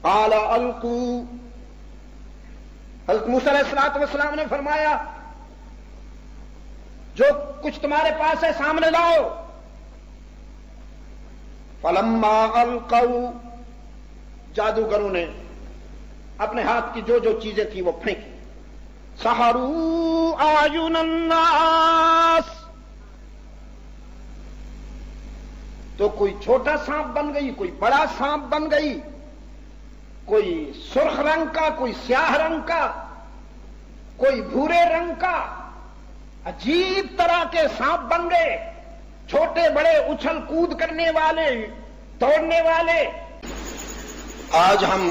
قال القوا، حضرت موسیٰ علیہ السلام نے فرمایا جو کچھ تمہارے پاس ہے سامنے لاؤ. فلما القوا، جادوگروں نے اپنے ہاتھ کی جو جو چیزیں تھی وہ پھینکی. سحروا اعین الناس، تو کوئی چھوٹا سانپ بن گئی، کوئی بڑا سانپ بن گئی، کوئی سرخ رنگ کا، کوئی سیاہ رنگ کا، کوئی بھورے رنگ کا، عجیب طرح کے سانپ بن گئے، چھوٹے بڑے، اچھل کود کرنے والے، دوڑنے والے. آج ہم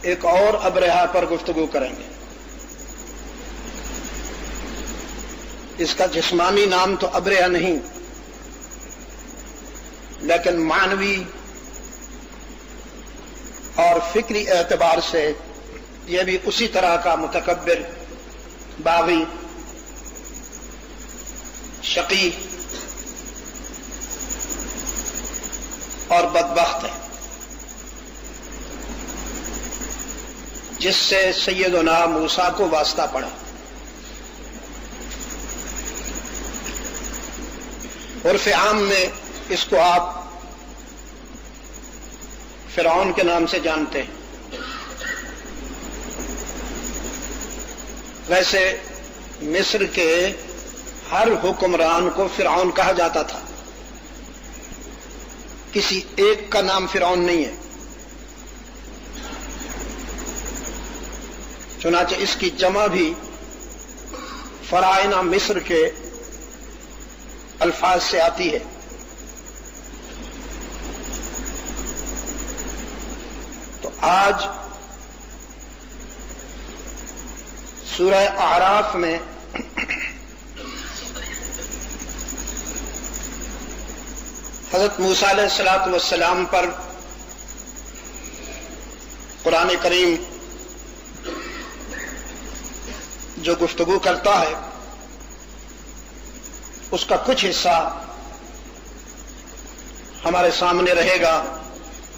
ایک اور ابرہہ پر گفتگو کریں گے. اس کا جسمانی نام تو ابرہہ نہیں، لیکن معنوی اور فکری اعتبار سے یہ بھی اسی طرح کا متکبر، باغی، شقی اور بدبخت ہے، جس سے سیدنا موسیٰ کو واسطہ پڑا. عرف عام میں اس کو آپ فرعون کے نام سے جانتے ہیں. ویسے مصر کے ہر حکمران کو فرعون کہا جاتا تھا، کسی ایک کا نام فرعون نہیں ہے. چنانچہ اس کی جمع بھی فرعونہ مصر کے الفاظ سے آتی ہے. تو آج سورہ اعراف میں حضرت موسیٰ علیہ السلام پر قرآن کریم جو گفتگو کرتا ہے اس کا کچھ حصہ ہمارے سامنے رہے گا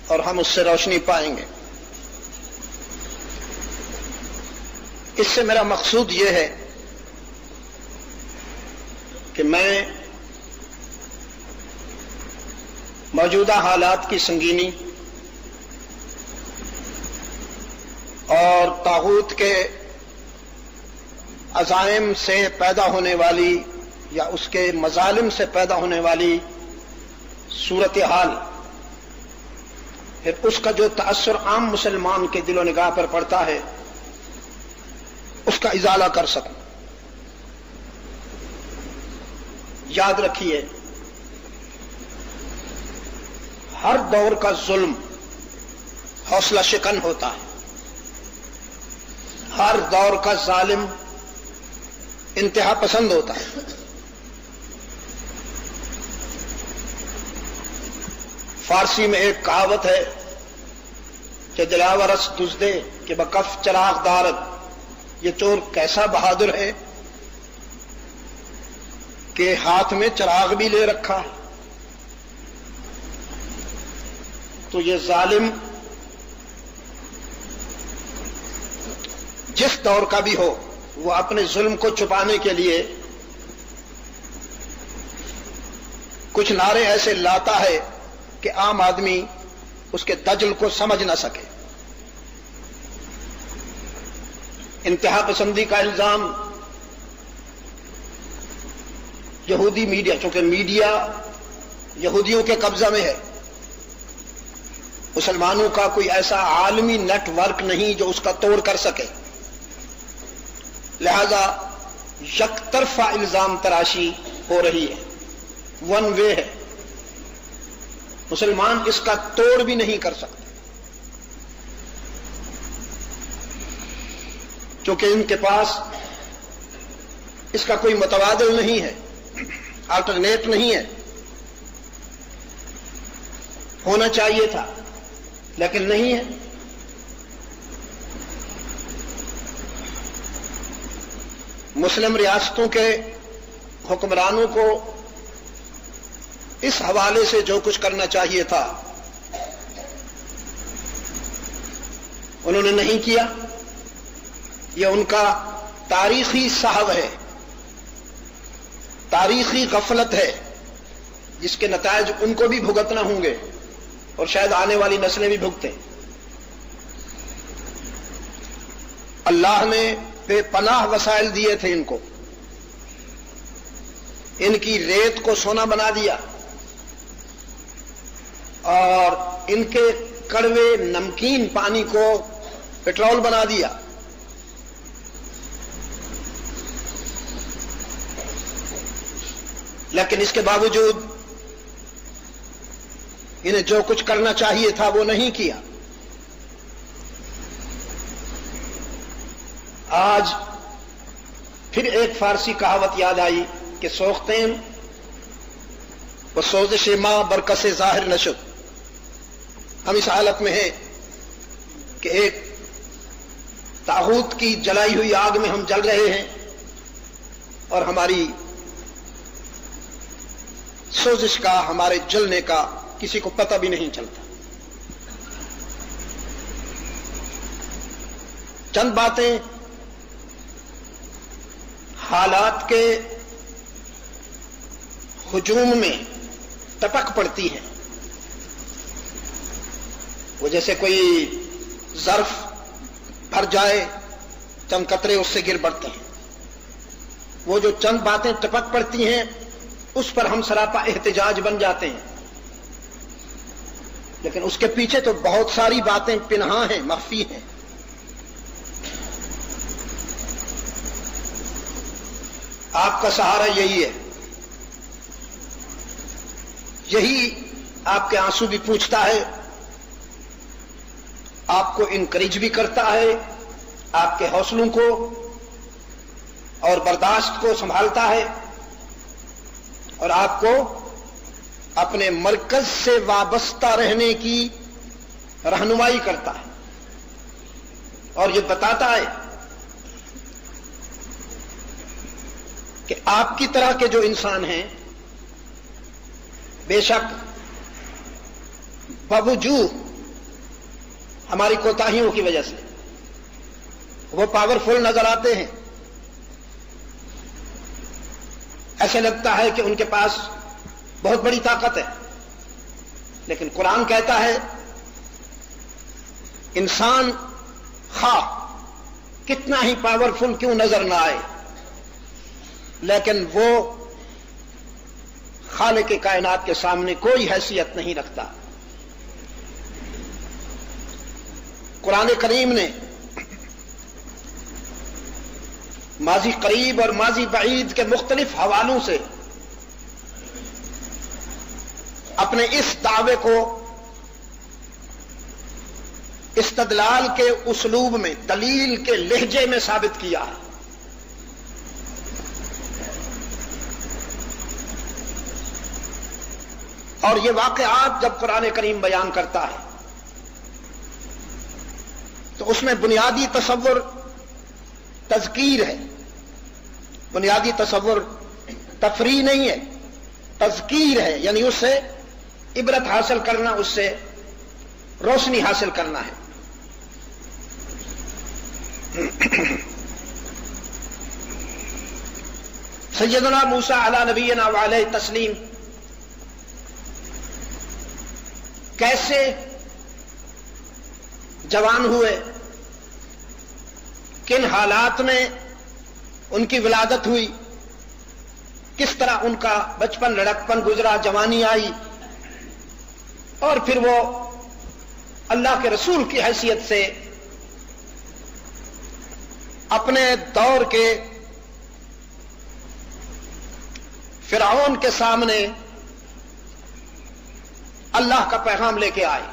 اور ہم اس سے روشنی پائیں گے. اس سے میرا مقصود یہ ہے کہ میں موجودہ حالات کی سنگینی اور طاغوت کے عزائم سے پیدا ہونے والی یا اس کے مظالم سے پیدا ہونے والی صورتحال، پھر اس کا جو تأثر عام مسلمان کے دل و نگاہ پر پڑتا ہے اس کا ازالہ کر سکوں. یاد رکھیے، ہر دور کا ظلم حوصلہ شکن ہوتا ہے، ہر دور کا ظالم انتہا پسند ہوتا ہے. فارسی میں ایک کہاوت ہے کہ دلاورس دزدے کہ بکف چراغ دارد، یہ چور کیسا بہادر ہے کہ ہاتھ میں چراغ بھی لے رکھا ہے. تو یہ ظالم جس دور کا بھی ہو، وہ اپنے ظلم کو چھپانے کے لیے کچھ نعرے ایسے لاتا ہے کہ عام آدمی اس کے دجل کو سمجھ نہ سکے. انتہا پسندی کا الزام یہودی میڈیا، چونکہ میڈیا یہودیوں کے قبضہ میں ہے، مسلمانوں کا کوئی ایسا عالمی نیٹ ورک نہیں جو اس کا توڑ کر سکے، لہذا یک طرفہ الزام تراشی ہو رہی ہے، ون وے ہے، مسلمان اس کا توڑ بھی نہیں کر سکتے، کیونکہ ان کے پاس اس کا کوئی متبادل نہیں ہے، آلٹرنیٹ نہیں ہے. ہونا چاہیے تھا لیکن نہیں ہے. مسلم ریاستوں کے حکمرانوں کو اس حوالے سے جو کچھ کرنا چاہیے تھا انہوں نے نہیں کیا. یہ ان کا تاریخی سہو ہے، تاریخی غفلت ہے، جس کے نتائج ان کو بھی بھگتنا ہوں گے اور شاید آنے والی نسلیں بھی بھگتیں. اللہ نے بے پناہ وسائل دیے تھے ان کو، ان کی ریت کو سونا بنا دیا اور ان کے کڑوے نمکین پانی کو پٹرول بنا دیا. لیکن اس کے باوجود انہیں جو کچھ کرنا چاہیے تھا وہ نہیں کیا. آج پھر ایک فارسی کہاوت یاد آئی کہ سوختیں وہ سوزش ماں برکس ظاہر نشد. ہم اس حالت میں ہیں کہ ایک طاغوت کی جلائی ہوئی آگ میں ہم جل رہے ہیں اور ہماری سوزش کا، ہمارے جلنے کا کسی کو پتہ بھی نہیں چلتا. چند باتیں حالات کے ہجوم میں ٹپک پڑتی ہیں. وہ جیسے کوئی ظرف بھر جائے، چند قطرے اس سے گر پڑتے ہیں. وہ جو چند باتیں ٹپک پڑتی ہیں اس پر ہم سراپا احتجاج بن جاتے ہیں، لیکن اس کے پیچھے تو بہت ساری باتیں پنہاں ہیں، مخفی ہیں. آپ کا سہارا یہی ہے، یہی آپ کے آنسو بھی پوچھتا ہے، آپ کو انکریج بھی کرتا ہے، آپ کے حوصلوں کو اور برداشت کو سنبھالتا ہے اور آپ کو اپنے مرکز سے وابستہ رہنے کی رہنمائی کرتا ہے اور یہ بتاتا ہے کہ آپ کی طرح کے جو انسان ہیں بے شک باوجود ہماری کوتاہیوں کی وجہ سے وہ پاورفل نظر آتے ہیں. ایسے لگتا ہے کہ ان کے پاس بہت بڑی طاقت ہے، لیکن قرآن کہتا ہے انسان خواہ کتنا ہی پاورفل کیوں نظر نہ آئے، لیکن وہ خالق کائنات کے سامنے کوئی حیثیت نہیں رکھتا. قرآن کریم نے ماضی قریب اور ماضی بعید کے مختلف حوالوں سے اپنے اس دعوے کو استدلال کے اسلوب میں، دلیل کے لہجے میں ثابت کیا ہے. اور یہ واقعات جب قرآن کریم بیان کرتا ہے تو اس میں بنیادی تصور تذکیر ہے، بنیادی تصور تفریح نہیں ہے، تذکیر ہے، یعنی اس سے عبرت حاصل کرنا، اس سے روشنی حاصل کرنا ہے. سیدنا موسیٰ علی نبینا وعلیہ تسلیم کیسے جوان ہوئے، کن حالات میں ان کی ولادت ہوئی، کس طرح ان کا بچپن لڑکپن گزرا، جوانی آئی، اور پھر وہ اللہ کے رسول کی حیثیت سے اپنے دور کے فرعون کے سامنے اللہ کا پیغام لے کے آئے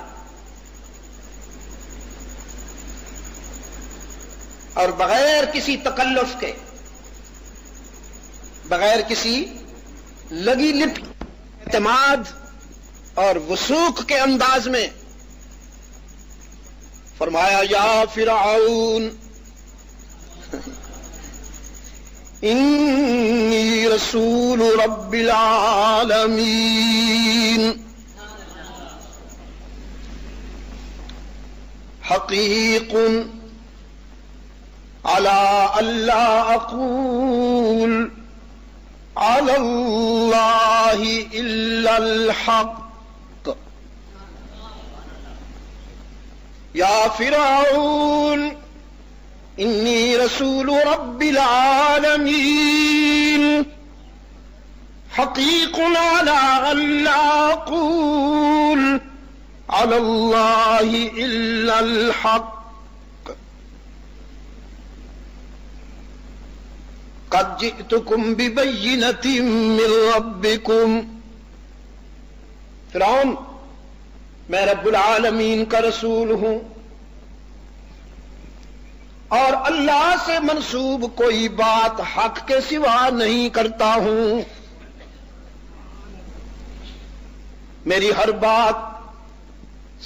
اور بغیر کسی تکلف کے، بغیر کسی لگی لپ، اعتماد اور وثوق کے انداز میں فرمایا یا فرعون انی رسول رب العالمین. حقیق علی اللہ اقول علی اللہ الا الحق یا فرعون انی رسول رب العالمین حقیق علی اللہ اقول علی اللہ الا الحق قد جئتکم ببینۃ من ربکم. فرعون میں رب العالمین کا رسول ہوں اور اللہ سے منسوب کوئی بات حق کے سوا نہیں کرتا ہوں. میری ہر بات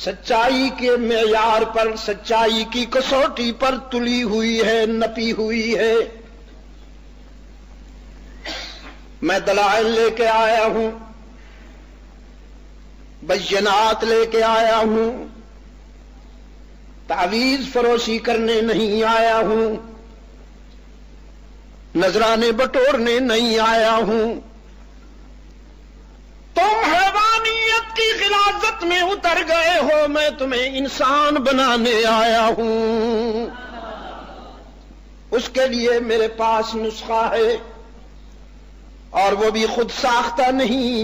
سچائی کے معیار پر، سچائی کی کسوٹی پر تلی ہوئی ہے، نپی ہوئی ہے. میں دلائل لے کے آیا ہوں، بینات لے کے آیا ہوں، تعویذ فروشی کرنے نہیں آیا ہوں، نذرانے بٹورنے نہیں آیا ہوں. تم حیوانیت کی غلاظت میں اتر گئے ہو، میں تمہیں انسان بنانے آیا ہوں. اس کے لیے میرے پاس نسخہ ہے، اور وہ بھی خود ساختہ نہیں،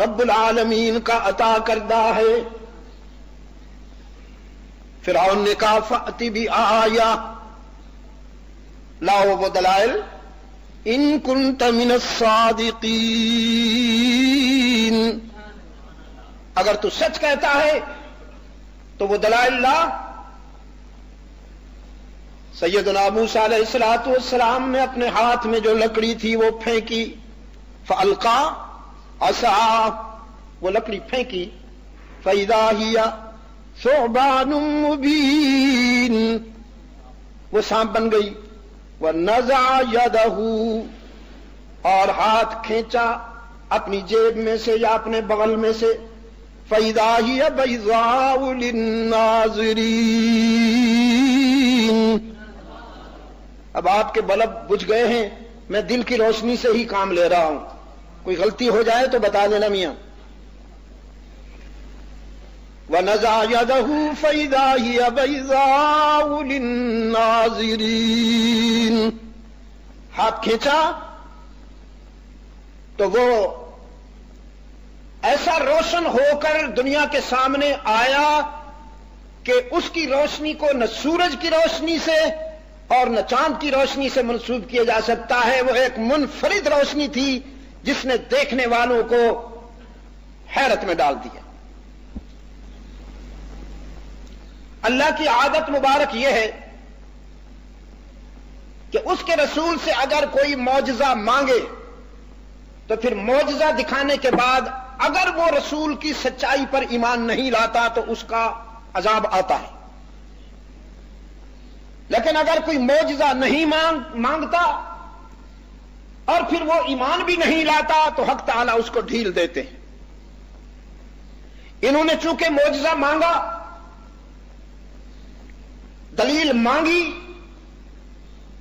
رب العالمین کا عطا کردہ ہے. فرعون نے کہا فأتی بآیہ، لاؤ وہ دلائل، ان کنت من الصادقین، اگر تو سچ کہتا ہے تو وہ دلائل لا. سیدنا موسیٰ علیہ السلام نے اپنے ہاتھ میں جو لکڑی تھی وہ پھینکی، فألقى عصاه، وہ لکڑی پھینکی، فإذا هي ثعبان مبین، وہ سانپ بن گئی. ونزع يده، اور ہاتھ کھینچا اپنی جیب میں سے یا اپنے بغل میں سے، فإذا هي بيضاء للناظرین. اب آپ کے بلب بجھ گئے ہیں، میں دل کی روشنی سے ہی کام لے رہا ہوں، کوئی غلطی ہو جائے تو بتا دینا میاں. وَنَزَعَ يَدَهُ فَإِذَا هِيَ بَيْضَاءُ لِلنَّاظِرِينَ، ہاتھ کھینچا تو وہ ایسا روشن ہو کر دنیا کے سامنے آیا کہ اس کی روشنی کو نہ سورج کی روشنی سے اور نہ چاند کی روشنی سے منسوب کیا جا سکتا ہے. وہ ایک منفرد روشنی تھی جس نے دیکھنے والوں کو حیرت میں ڈال دیا. اللہ کی عادت مبارک یہ ہے کہ اس کے رسول سے اگر کوئی معجزہ مانگے تو پھر معجزہ دکھانے کے بعد اگر وہ رسول کی سچائی پر ایمان نہیں لاتا تو اس کا عذاب آتا ہے. لیکن اگر کوئی معجزہ نہیں مانگتا اور پھر وہ ایمان بھی نہیں لاتا تو حق تعالیٰ اس کو ڈھیل دیتے ہیں. انہوں نے چونکہ معجزہ مانگا، دلیل مانگی،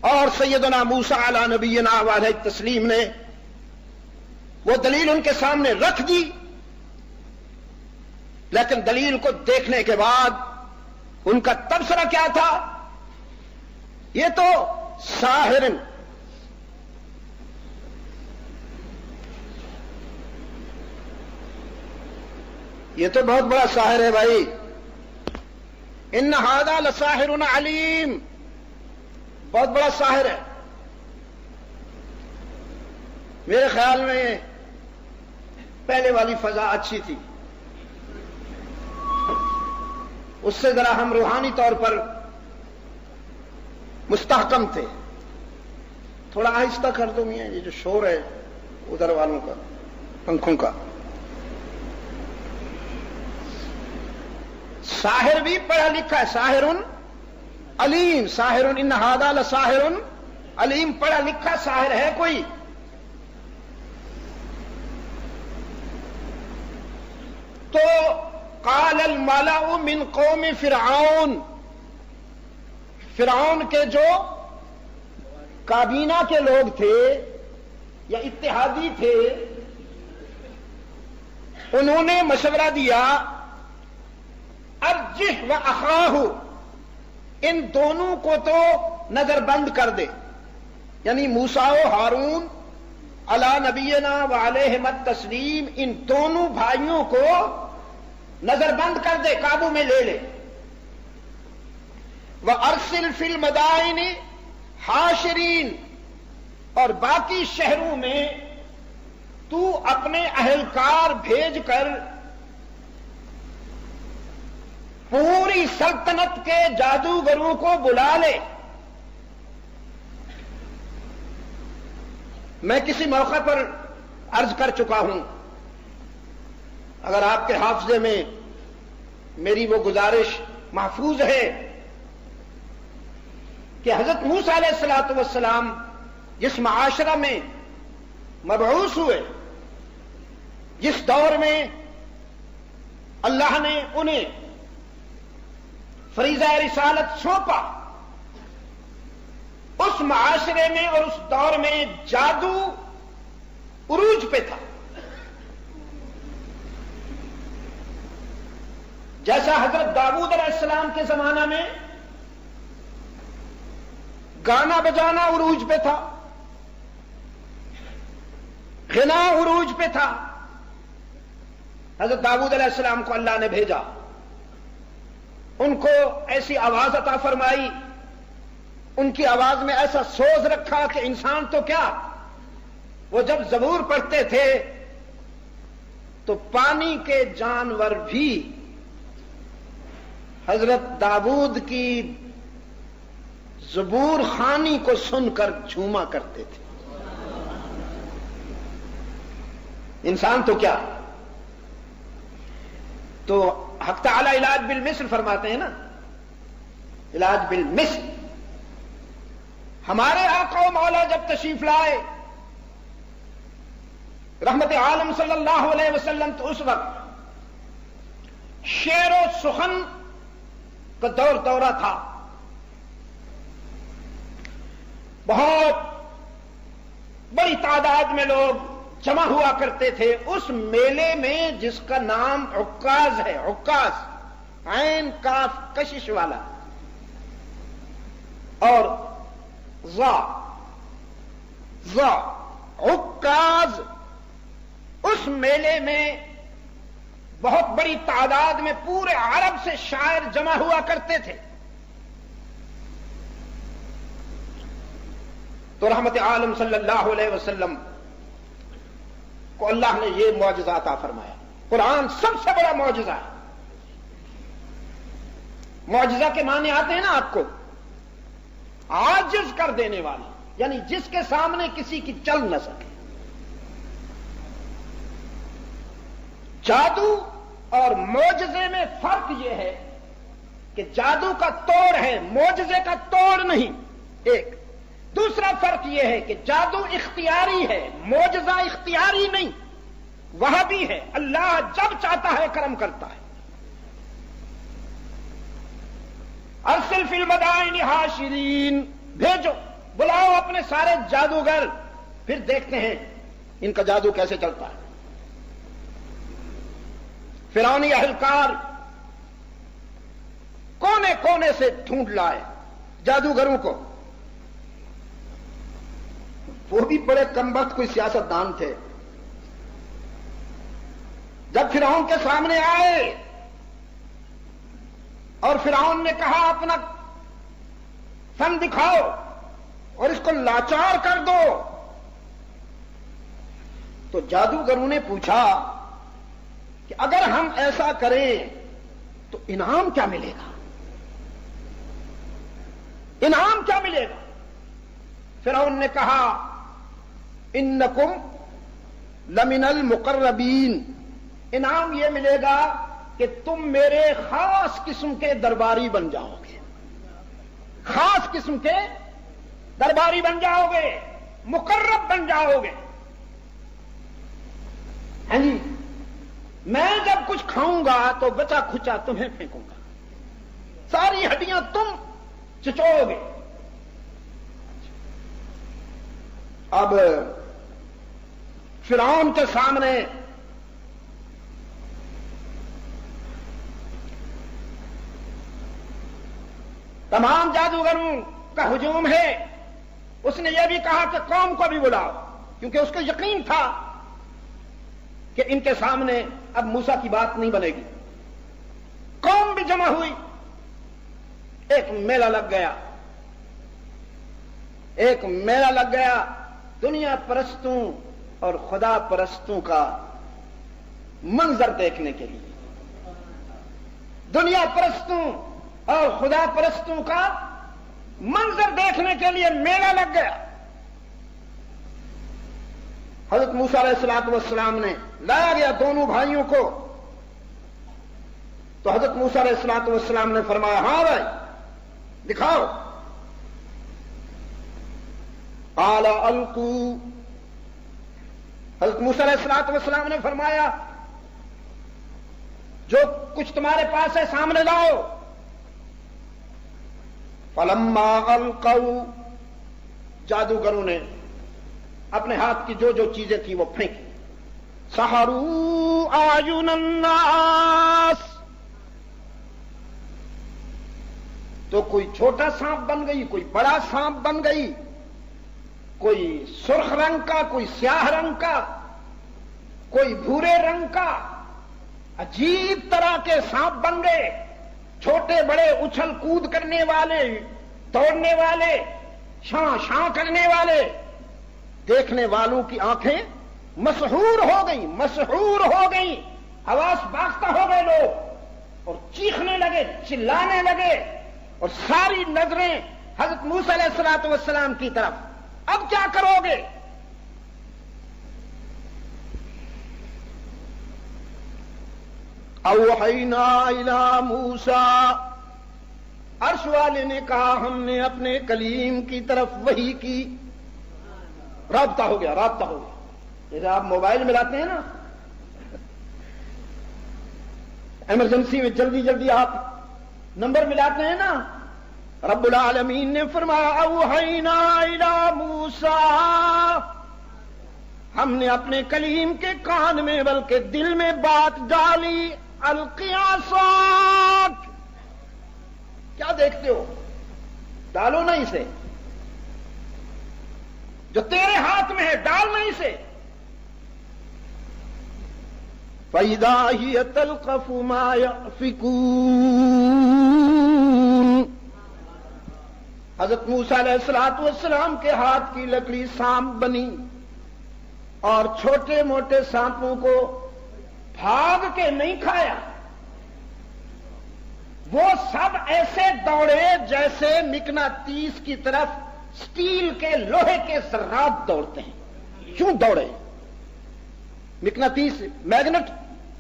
اور سیدنا موسیٰ علی نبینا علیہ التسلیم نے وہ دلیل ان کے سامنے رکھ دی، لیکن دلیل کو دیکھنے کے بعد ان کا تبصرہ کیا تھا؟ یہ تو ساحر، یہ تو بہت بڑا ساحر ہے بھائی. ان ھذا لساحر علیم، بہت بڑا ساحر ہے. میرے خیال میں پہلے والی فضا اچھی تھی، اس سے ذرا ہم روحانی طور پر مستحکم تھے. تھوڑا آہستہ کر دو میاں، یہ جو شور ہے ادھر والوں کا، پنکھوں کا. ساحر بھی پڑھا لکھا ہے، ساحر علیم، ساحر ان ھذا لساحر علیم، پڑھا لکھا ساحر ہے کوئی. تو قال الملأ من قوم فرعون، فرعون کے جو کابینہ کے لوگ تھے یا اتحادی تھے، انہوں نے مشورہ دیا ارجح و اخاہ، ان دونوں کو تو نظر بند کر دے، یعنی موسیٰ و ہارون علی نبینا و علیہم التسلیم، ان دونوں بھائیوں کو نظر بند کر دے، قابو میں لے لے۔ وَأَرْسِلْ فِي الْمَدَائِنِ حاشرین، اور باقی شہروں میں تو اپنے اہلکار بھیج کر پوری سلطنت کے جادوگروں کو بلا لے۔ میں کسی موقع پر عرض کر چکا ہوں، اگر آپ کے حافظے میں میری وہ گزارش محفوظ ہے کہ حضرت موسیٰ علیہ الصلوۃ والسلام جس معاشرہ میں مبعوث ہوئے، جس دور میں اللہ نے انہیں فریضہ رسالت سونپا، اس معاشرے میں اور اس دور میں جادو عروج پہ تھا۔ جیسا حضرت داؤد علیہ السلام کے زمانہ میں گانا بجانا عروج پہ تھا، غنا عروج پہ تھا، حضرت داؤد علیہ السلام کو اللہ نے بھیجا، ان کو ایسی آواز عطا فرمائی، ان کی آواز میں ایسا سوز رکھا کہ انسان تو کیا، وہ جب زبور پڑھتے تھے تو پانی کے جانور بھی حضرت داؤد کی زبور خوانی کو سن کر جھوما کرتے تھے۔ انسان تو کیا، تو حق تعالی علاج بالمثل فرماتے ہیں نا، علاج بالمثل۔ ہمارے آقا و مولا جب تشریف لائے رحمت عالم صلی اللہ علیہ وسلم، تو اس وقت شعر و سخن کا دورہ تھا، بہت بڑی تعداد میں لوگ جمع ہوا کرتے تھے اس میلے میں، جس کا نام عکاز ہے، عکاز عین کاف کشش والا اور ذا عکاز۔ اس میلے میں بہت بڑی تعداد میں پورے عرب سے شاعر جمع ہوا کرتے تھے، تو رحمت عالم صلی اللہ علیہ وسلم کو اللہ نے یہ معجزہ عطا فرمایا۔ قرآن سب سے بڑا معجزہ ہے۔ معجزہ کے معنی آتے ہیں نا آپ کو، عاجز کر دینے والا، یعنی جس کے سامنے کسی کی چل نہ سکے۔ جادو اور معجزے میں فرق یہ ہے کہ جادو کا توڑ ہے، معجزے کا توڑ نہیں، ایک۔ دوسرا فرق یہ ہے کہ جادو اختیاری ہے، معجزہ اختیاری نہیں، وہ بھی ہے، اللہ جب چاہتا ہے کرم کرتا ہے۔ ارسل فی المدائن حاشرین، بھیجو، بلاؤ اپنے سارے جادوگر، پھر دیکھتے ہیں ان کا جادو کیسے چلتا ہے۔ فرعونی اہلکار کونے کونے سے ڈھونڈ لائے جادوگروں کو، وہ بھی بڑے کمبخت کوئی سیاست دان تھے۔ جب فرعون کے سامنے آئے اور فرعون نے کہا اپنا فن دکھاؤ اور اس کو لاچار کر دو، تو جادوگروں نے پوچھا کہ اگر ہم ایسا کریں تو انعام کیا ملے گا، انعام کیا ملے گا؟ فرعون نے کہا انکم لمن المقربین، انعام یہ ملے گا کہ تم میرے خاص قسم کے درباری بن جاؤ گے، خاص قسم کے درباری بن جاؤ گے، مقرب بن جاؤ گے۔ ہاں جی، میں جب کچھ کھاؤں گا تو بچا کھچا تمہیں پھینکوں گا، ساری ہڈیاں تم چچوڑو گے۔ اب فرعون کے سامنے تمام جادوگروں کا ہجوم ہے۔ اس نے یہ بھی کہا کہ قوم کو بھی بلاؤ، کیونکہ اس کو یقین تھا کہ ان کے سامنے اب موسیٰ کی بات نہیں بنے گی۔ قوم بھی جمع ہوئی، ایک میلہ لگ گیا، ایک میلہ لگ گیا دنیا پرستوں اور خدا پرستوں کا منظر دیکھنے کے لیے۔ دنیا پرستوں اور خدا پرستوں کا منظر دیکھنے کے لیے میلہ لگ گیا۔ حضرت موسیٰ علیہ الصلوۃ والسلام نے لایا گیا دونوں بھائیوں کو، تو حضرت موسیٰ علیہ الصلوۃ والسلام نے فرمایا ہاں بھائی دکھاؤ۔ قال القوا، حضرت موسیٰ علیہ الصلوۃ والسلام نے فرمایا جو کچھ تمہارے پاس ہے سامنے لاؤ۔ فلما القوا، جادوگروں نے اپنے ہاتھ کی جو جو چیزیں تھیں وہ پھینکی۔ سحروا اعین الناس، تو کوئی چھوٹا سانپ بن گئی، کوئی بڑا سانپ بن گئی، کوئی سرخ رنگ کا، کوئی سیاہ رنگ کا، کوئی بھورے رنگ کا، عجیب طرح کے سانپ بن گئے، چھوٹے بڑے اچھل کود کرنے والے، دوڑنے والے، شاں شاں کرنے والے۔ دیکھنے والوں کی آنکھیں مسحور ہو گئیں، مسحور ہو گئیں، حواس باختہ ہو گئے لوگ، اور چیخنے لگے، چلانے لگے، اور ساری نظریں حضرت موسیٰ علیہ الصلوۃ والسلام کی طرف۔ اب کیا کرو گے؟ اوحینا الی موسیٰ، عرش والے نے کہا ہم نے اپنے کلیم کی طرف وحی کی۔ رابطہ ہو گیا، رابطہ ہو گیا۔ جیسے آپ موبائل ملاتے ہیں نا، ایمرجنسی میں جلدی جلدی آپ نمبر ملاتے ہیں نا، رب العالمین نے فرمایا اوحینا الی موسیٰ، ہم نے اپنے کلیم کے کان میں بلکہ دل میں بات ڈالی۔ القی عصاک، کیا دیکھتے ہو؟ ڈالو نا اسے، جو تیرے ہاتھ میں ہے ڈالنا اسے۔ فَإِذَا هِيَ تَلْقَفُ مَا يَأْفِكُونَ، حضرت موسیٰ علیہ الصلوۃ والسلام کے ہاتھ کی لکڑی سانپ بنی، اور چھوٹے موٹے سانپوں کو بھاگ کے نہیں کھایا، وہ سب ایسے دوڑے جیسے مقناطیس کی طرف سٹیل کے لوہے کے ذرات دوڑتے ہیں، کیوں دوڑے؟ مقناطیس میگنٹ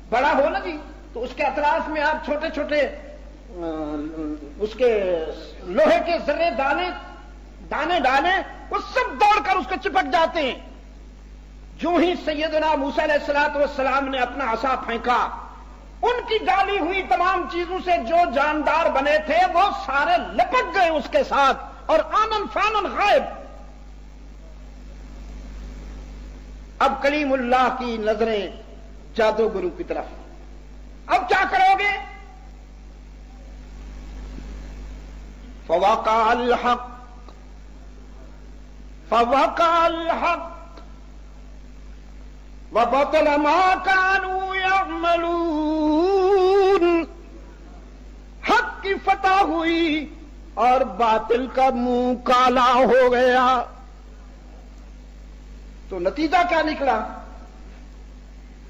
بڑا ہو نا جی، تو اس کے اطراف میں آپ چھوٹے چھوٹے اس کے لوہے کے ذرے دانے ڈالیں، وہ سب دوڑ کر اس کو چپک جاتے ہیں۔ جو ہی سیدنا موسیٰ علیہ الصلوۃ والسلام نے اپنا عصا پھینکا، ان کی ڈالی ہوئی تمام چیزوں سے جو جاندار بنے تھے وہ سارے لپک گئے اس کے ساتھ، اور آنن فانن غائب۔ اب کلیم اللہ کی نظریں جادوگروں کی طرف، اب کیا کرو گے؟ فوقع الحق، فوقع الحق وبطل ما كانوا يعملون، حق کی فتح ہوئی اور باطل کا منہ کالا ہو گیا۔ تو نتیجہ کیا نکلا؟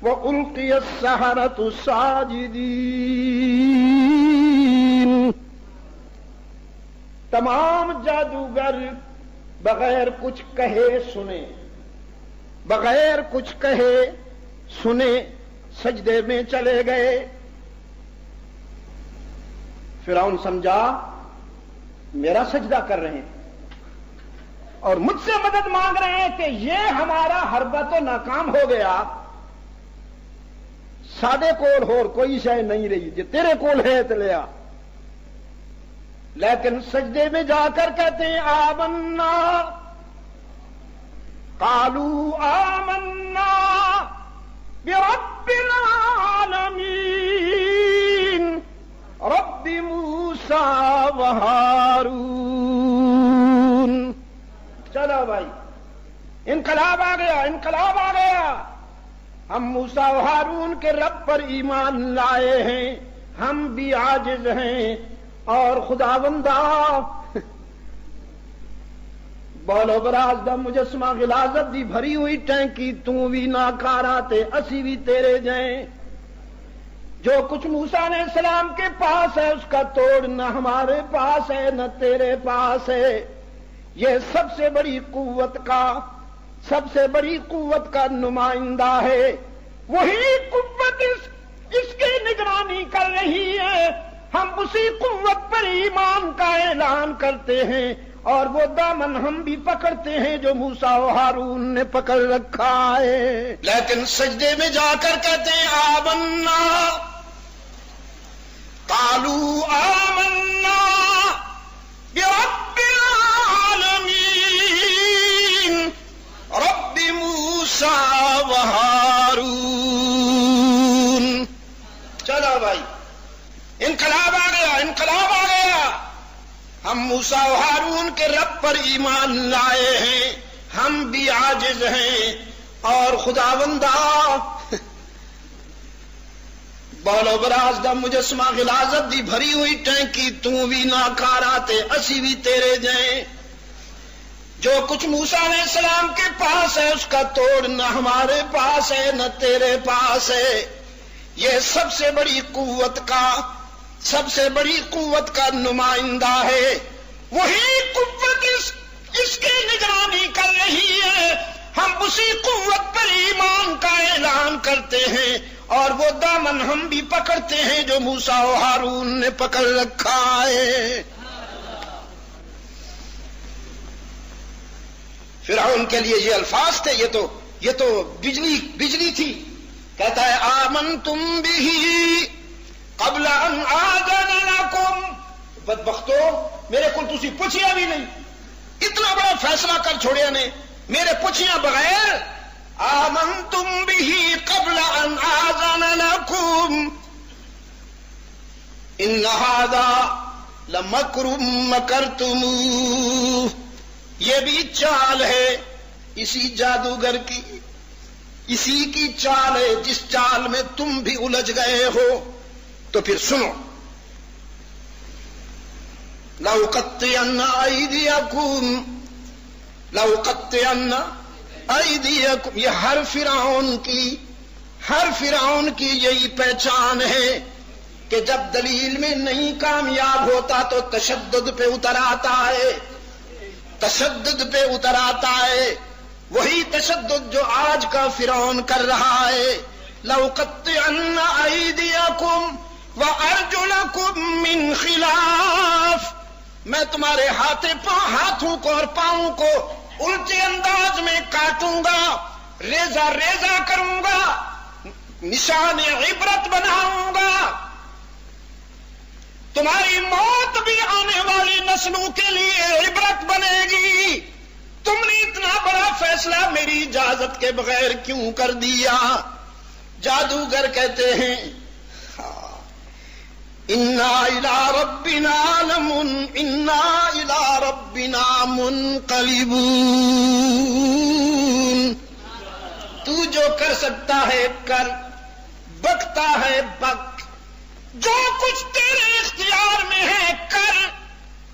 وَأُلْقِيَ السَّحَرَةُ سَاجِدِينَ، تمام جادوگر بغیر کچھ کہے سنے، بغیر کچھ کہے سنے سجدے میں چلے گئے۔ فرعون سمجھا میرا سجدہ کر رہے ہیں اور مجھ سے مدد مانگ رہے ہیں کہ یہ ہمارا حربہ تو ناکام ہو گیا، ساڈے کول ہور کوئی شے نہیں رہی، جے تیرے کول ہے تو لیا۔ لیکن سجدے میں جا کر کہتے ہیں آمنا، قالوا آمنا برب العالمین رب موسیٰ و ہارون۔ چلو بھائی، انقلاب آ گیا، انقلاب آ گیا۔ ہم موسیٰ و ہارون کے رب پر ایمان لائے ہیں، ہم بھی عاجز ہیں، اور خداوندا بولو براز دا مجسمہ غلاظت دی بھری ہوئی ٹینکی، تو بھی ناکارا تے اسی بھی تیرے جائیں۔ جو کچھ موسیٰ علیہ السلام کے پاس ہے اس کا توڑ نہ ہمارے پاس ہے نہ تیرے پاس ہے۔ یہ سب سے بڑی قوت کا نمائندہ ہے، وہی قوت اس کی نگرانی کر رہی ہے۔ ہم اسی قوت پر ایمان کا اعلان کرتے ہیں، اور وہ دامن ہم بھی پکڑتے ہیں جو موسیٰ و ہارون نے پکڑ رکھا ہے۔ لیکن سجدے میں جا کر کہتے ہیں آمنا، قالوا آمنا برب العالمین رب موسیٰ و ہارون۔ چلو بھائی، انقلاب آ گیا، انقلاب آ گیا۔ ہم موسیٰ و ہارون کے رب پر ایمان لائے ہیں، ہم بھی عاجز ہیں، اور خداوندا بولو براز دا مجسمہ غلاظت دی بھری ہوئی ٹینکی، تو بھی ناکارا تے اسی بھی تیرے جائیں۔ جو کچھ موسیٰ علیہ السلام کے پاس ہے اس کا توڑ نہ ہمارے پاس ہے نہ تیرے پاس ہے۔ یہ سب سے بڑی قوت کا نمائندہ ہے، وہی قوت اس کی نگرانی کر رہی ہے۔ ہم اسی قوت پر ایمان کا اعلان کرتے ہیں، اور وہ دامن ہم بھی پکڑتے ہیں جو موسیٰ و ہارون نے پکڑ رکھا ہے۔ فرعون کے لیے یہ الفاظ تھے، یہ تو بجلی تھی۔ کہتا ہے آمنتم بہ قبل ان آذن لکم، بدبختو میرے کو تسی پوچھیا بھی نہیں، اتنا بڑا فیصلہ کر چھوڑیا نے میرے پوچھیا بغیر۔ آمنتم بہ قبل ان آذن لکم ان ھذا لمکر مکرتموہ، یہ بھی چال ہے اسی جادوگر کی، اسی کی چال ہے جس چال میں تم بھی الجھ گئے ہو۔ تو پھر سنو، لَأُقَطِّعَنَّ أَيْدِيَكُمْ، یہ ہر فرعون کی یہی پہچان ہے کہ جب دلیل میں نہیں کامیاب ہوتا تو تشدد پہ اتر آتا ہے، وہی تشدد جو آج کا فرعون کر رہا ہے۔ لَأُقَطِّعَنَّ أَيْدِيَكُمْ وَأَرْجُلَكُمْ مِنْ خِلَافٍ، میں تمہارے ہاتھوں کو اور پاؤں کو الٹے انداز میں کاٹوں گا، ریزہ کروں گا، نشان عبرت بناؤں گا۔ تمہاری موت بھی آنے والی نسلوں کے لیے عبرت بنے گی۔ تم نے اتنا بڑا فیصلہ میری اجازت کے بغیر کیوں کر دیا؟ جادوگر کہتے ہیں انا الی ربنا منقلبون، تو جو کر سکتا ہے کر، بکتا ہے بک، جو کچھ تیرے اختیار میں ہے کر۔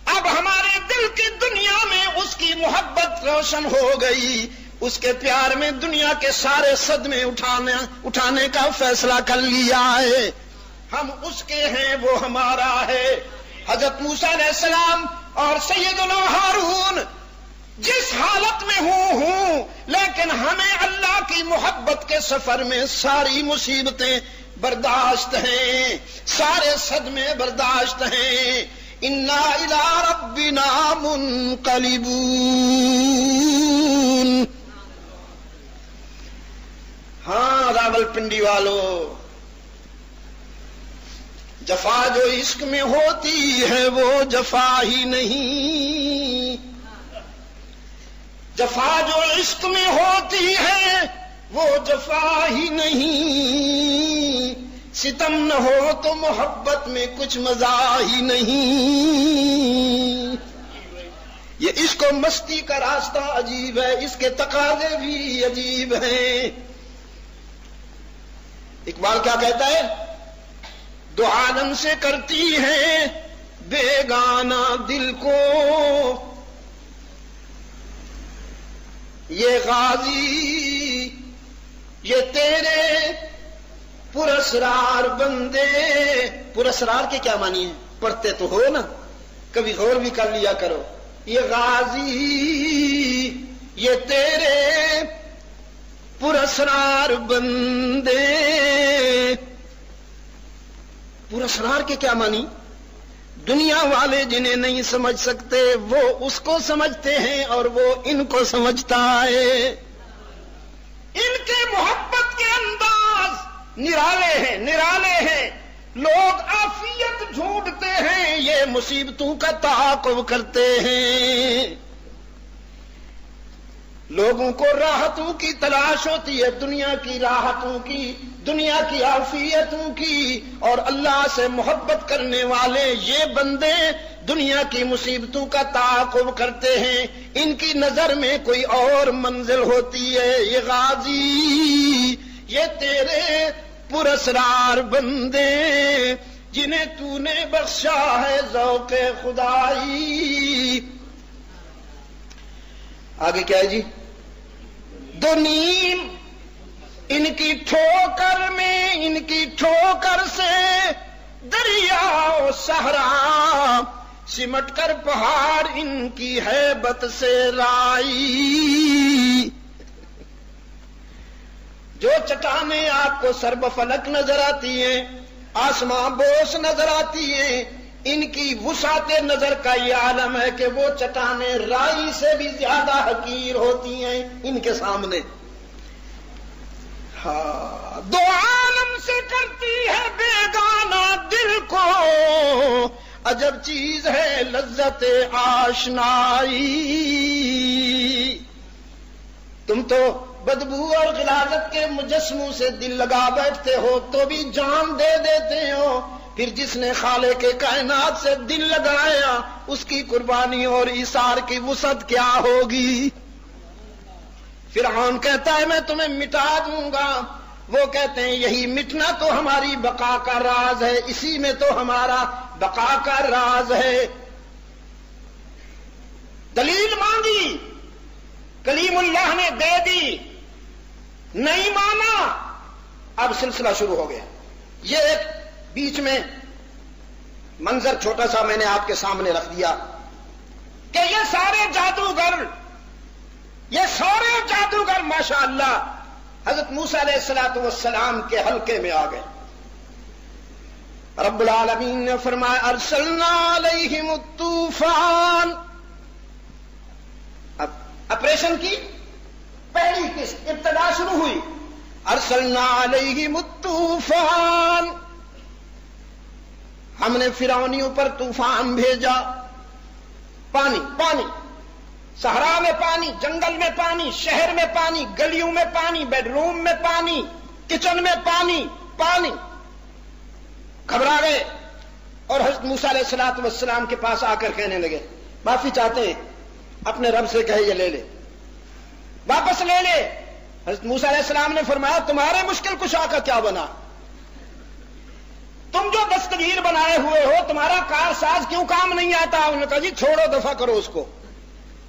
اب ہمارے دل کی دنیا میں اس کی محبت روشن ہو گئی، اس کے پیار میں دنیا کے سارے صدمے اٹھانے کا فیصلہ کر لیا ہے۔ ہم اس کے ہیں، وہ ہمارا ہے۔ حضرت موسیٰ علیہ السلام اور سیدنا ہارون جس حالت میں ہوں، لیکن ہمیں اللہ کی محبت کے سفر میں ساری مصیبتیں برداشت ہیں، سارے صدمے برداشت ہیں۔ انا الی ربنا منقلبون۔ ہاں راول پنڈی والو، جفا جو عشق میں ہوتی ہے وہ جفا ہی نہیں، جفا جو عشق میں ہوتی ہے وہ جفا ہی نہیں، ستم نہ ہو تو محبت میں کچھ مزہ ہی نہیں۔ یہ عشق و مستی کا راستہ عجیب ہے، اس کے تقاضے بھی عجیب ہیں۔ اقبال کیا کہتا ہے؟ دو عالم سے کرتی ہے بیگانہ دل کو یہ غازی، یہ تیرے پراسرار بندے۔ پراسرار کے کیا معنی ہے؟ پڑھتے تو ہو نا، کبھی غور بھی کر لیا کرو۔ یہ غازی یہ تیرے پراسرار بندے۔ پراسرار کے کیا معنی؟ دنیا والے جنہیں نہیں سمجھ سکتے وہ اس کو سمجھتے ہیں اور وہ ان کو سمجھتا ہے۔ ان کے محبت کے انداز نرالے ہیں، نرالے ہیں۔ لوگ عافیت ڈھونڈتے ہیں، یہ مصیبتوں کا تعاقب کرتے ہیں۔ لوگوں کو راحتوں کی تلاش ہوتی ہے، دنیا کی راحتوں کی، دنیا کی عافیتوں کی، اور اللہ سے محبت کرنے والے یہ بندے دنیا کی مصیبتوں کا تعاقب کرتے ہیں۔ ان کی نظر میں کوئی اور منزل ہوتی ہے۔ یہ غازی یہ تیرے پراسرار بندے جنہیں تو نے بخشا ہے ذوق خدائی۔ آگے کیا ہے جی؟ دو نیم ان کی ٹھوکر میں، ان کی ٹھوکر سے دریا و صحرا سمٹ کر پہاڑ ان کی ہیبت سے رائی۔ جو چٹانیں آپ کو سرب فلک نظر آتی ہیں، آسمان بوس نظر آتی ہیں، ان کی وسعت نظر کا یہ عالم ہے کہ وہ چٹانیں رائی سے بھی زیادہ حقیر ہوتی ہیں ان کے سامنے۔ دو عالم سے کرتی ہے بیگانہ دل کو عجب چیز ہے لذت آشنائی۔ تم تو بدبو اور غلاظت کے مجسموں سے دل لگا بیٹھتے ہو تو بھی جان دے دیتے ہو، پھر جس نے خالق کے کائنات سے دل لگایا اس کی قربانی اور ایثار کی وسعت کیا ہوگی۔ فرعون کہتا ہے میں تمہیں مٹا دوں گا، وہ کہتے ہیں یہی مٹنا تو ہماری بقا کا راز ہے، اسی میں تو ہمارا بقا کا راز ہے۔ دلیل مانگی، کلیم اللہ نے دے دی، نہیں مانا، اب سلسلہ شروع ہو گیا۔ یہ ایک بیچ میں منظر چھوٹا سا میں نے آپ کے سامنے رکھ دیا کہ یہ سارے جادوگر ماشاءاللہ حضرت موسیٰ علیہ السلام کے حلقے میں آ گئے۔ رب العالمین نے فرمایا ارسلنا علیہم الطوفان۔ اب آپریشن کی پہلی قسط ابتدا شروع ہوئی، ارسلنا علیہم الطوفان، ہم نے فرعونیوں پر طوفان بھیجا۔ پانی پانی، صحرا میں پانی، جنگل میں پانی، شہر میں پانی، گلیوں میں پانی، بیڈ روم میں پانی، کچن میں پانی، پانی۔ گھبرا گئے اور حضرت موسیٰ علیہ السلام کے پاس آ کر کہنے لگے معافی چاہتے ہیں، اپنے رب سے کہے یہ لے لے، واپس لے لے۔ حضرت موسیٰ علیہ السلام نے فرمایا تمہارے مشکل کشا کا کیا بنا؟ تم جو دستگیر بنائے ہوئے ہو تمہارا کار ساز کیوں کام نہیں آتا؟ انہوں نے کہا جی چھوڑو، دفع کرو اس کو،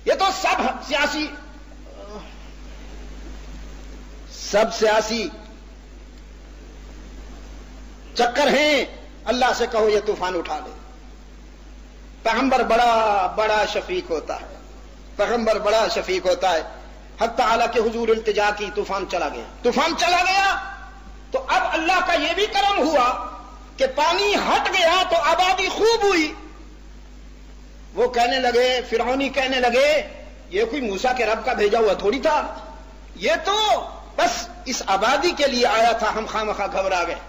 یہ تو سب سیاسی چکر ہیں، اللہ سے کہو یہ طوفان اٹھا لے۔ پیغمبر بڑا شفیق ہوتا ہے، پیغمبر بڑا شفیق ہوتا ہے۔ حق تعالیٰ کے حضور التجا کی، طوفان چلا گیا، طوفان چلا گیا تو اب اللہ کا یہ بھی کرم ہوا کہ پانی ہٹ گیا تو آبادی خوب ہوئی۔ وہ کہنے لگے، فرعونی کہنے لگے یہ کوئی موسیٰ کے رب کا بھیجا ہوا تھوڑی تھا، یہ تو بس اس آبادی کے لیے آیا تھا، ہم خواہ مخواہ گھبرا گئے۔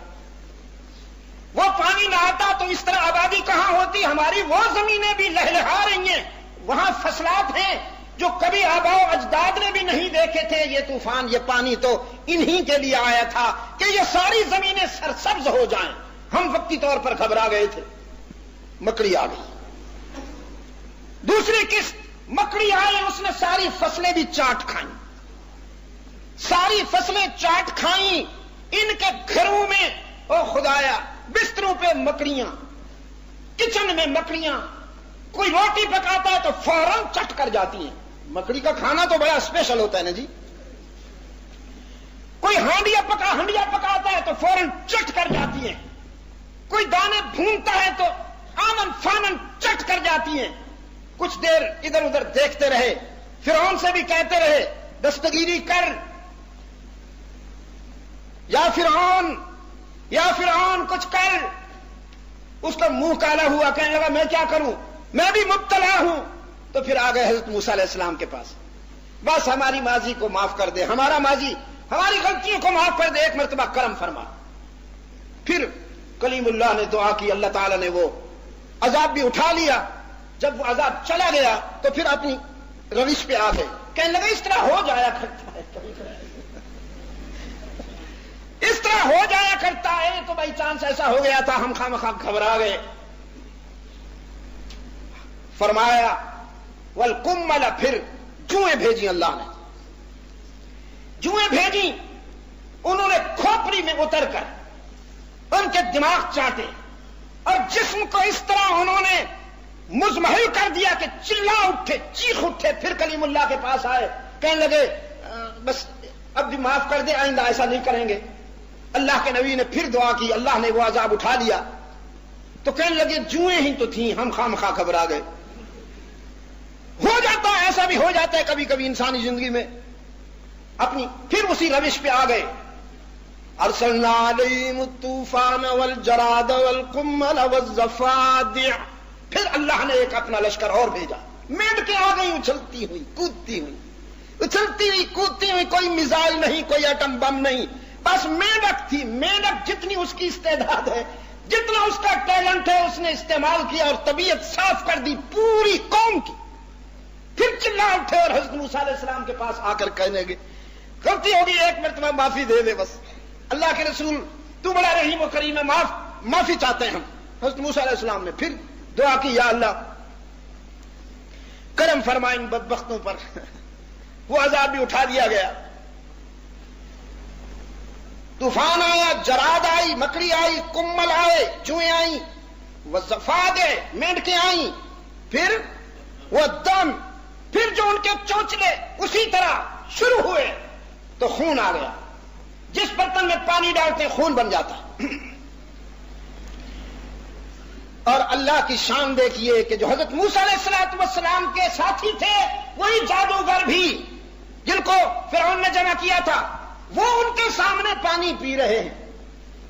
وہ پانی نہ آتا تو اس طرح آبادی کہاں ہوتی؟ ہماری وہ زمینیں بھی لہلہا رہی ہیں، وہاں فصلات ہیں جو کبھی آباؤ اجداد نے بھی نہیں دیکھے تھے. یہ طوفان، یہ پانی تو انہی کے لیے آیا تھا کہ یہ ساری زمینیں سرسبز ہو جائیں. ہم وقتی طور پر گھبرا گئے تھے، مکڑی آ گئی. دوسری قسط مکڑی آئی، اس نے ساری فصلیں بھی چاٹ کھائیں، ساری فصلیں چاٹ کھائیں. ان کے گھروں میں او خدایا بستروں پہ مکڑیاں، کچن میں مکڑیاں. کوئی روٹی پکاتا ہے تو فوراً چٹ کر جاتی ہیں. مکڑی کا کھانا تو بڑا اسپیشل ہوتا ہے نا جی. کوئی ہانڈیا پکاتا ہے تو فوراً چٹ کر جاتی ہیں. کوئی دانے بھونتا ہے تو آمن فامن چٹ کر جاتی ہیں. کچھ دیر ادھر ادھر دیکھتے رہے، فرعون سے بھی کہتے رہے دستگیری کر، یا فرعون کچھ کر. اس کا منہ کالا ہوا، کہنے لگا میں کیا کروں، میں بھی مبتلا ہوں. تو پھر آ گئے حضرت موسیٰ علیہ السلام کے پاس. بس ہماری ماضی کو معاف کر دے، ہمارا ماضی، ہماری غلطیوں کو معاف کر دے، ایک مرتبہ کرم فرما. پھر کلیم اللہ نے دعا کی، اللہ تعالیٰ نے وہ عذاب بھی اٹھا لیا. جب وہ عذاب چلا گیا تو پھر اپنی روش پہ آ گئے، کہنے لگے اس طرح ہو جایا کرتا ہے، اس طرح ہو جایا کرتا ہے. تو بائی چانس ایسا ہو گیا تھا، ہم خواہ گھبرا گئے. فرمایا والقمل، پھر جوئیں بھیجی اللہ نے، جوئیں بھیجی. انہوں نے کھوپڑی میں اتر کر ان کے دماغ چاٹے اور جسم کو اس طرح انہوں نے مزمحل کر دیا کہ چلا اٹھے، چیخ اٹھے. پھر کلیم اللہ کے پاس آئے، کہنے لگے بس اب بھی معاف کر دے، آئندہ ایسا نہیں کریں گے. اللہ کے نبی نے پھر دعا کی، اللہ نے وہ عذاب اٹھا لیا. تو کہنے لگے جوئیں ہی تو تھیں، ہم خواہ گھبرا گئے. ہو جاتا ہے، ایسا بھی ہو جاتا ہے کبھی کبھی انسانی زندگی میں. اپنی پھر اسی روش پہ آ گئے. ارسلنا علیہم الطوفان والجراد والقمل والضفادع. پھر اللہ نے ایک اپنا لشکر اور بھیجا. مینڈکیں آ گئی اچھلتی ہوئی کودتی ہوئی. کوئی میزائل نہیں، کوئی ایٹم بم نہیں، بس مینڈک تھی. مینڈک جتنی اس کی استعداد ہے، جتنا اس کا ٹیلنٹ ہے، اس نے استعمال کیا اور طبیعت صاف کر دی پوری قوم کی. پھر چلا اٹھے اور حضرت موسیٰ علیہ السلام کے پاس آ کر کہنے لگے غلطی ہوگی، ایک مرتبہ معافی دے دے بس. اللہ کے رسول تو بڑا رحیم و کریم ہے، معافی چاہتے ہیں ہم. حضرت موسیٰ علیہ السلام نے پھر دعا کی، یا اللہ کرم فرمائیں ان بدبختوں پر. وہ عذاب بھی اٹھا دیا گیا. طوفان آیا، جراد آئی، مکڑی آئی، کمل آئے، جوئیں آئیں، وضفادع، مینڈکیں آئیں. پھر وہ دم، پھر جو ان کے چونچلے اسی طرح شروع ہوئے تو خون آ گیا. جس برتن میں پانی ڈالتے خون بن جاتا. اور اللہ کی شان دیکھیے کہ جو حضرت موسیٰ علیہ السلام کے ساتھی تھے، وہی جادوگر بھی جن کو فرعون نے جمع کیا تھا، وہ ان کے سامنے پانی پی رہے ہیں.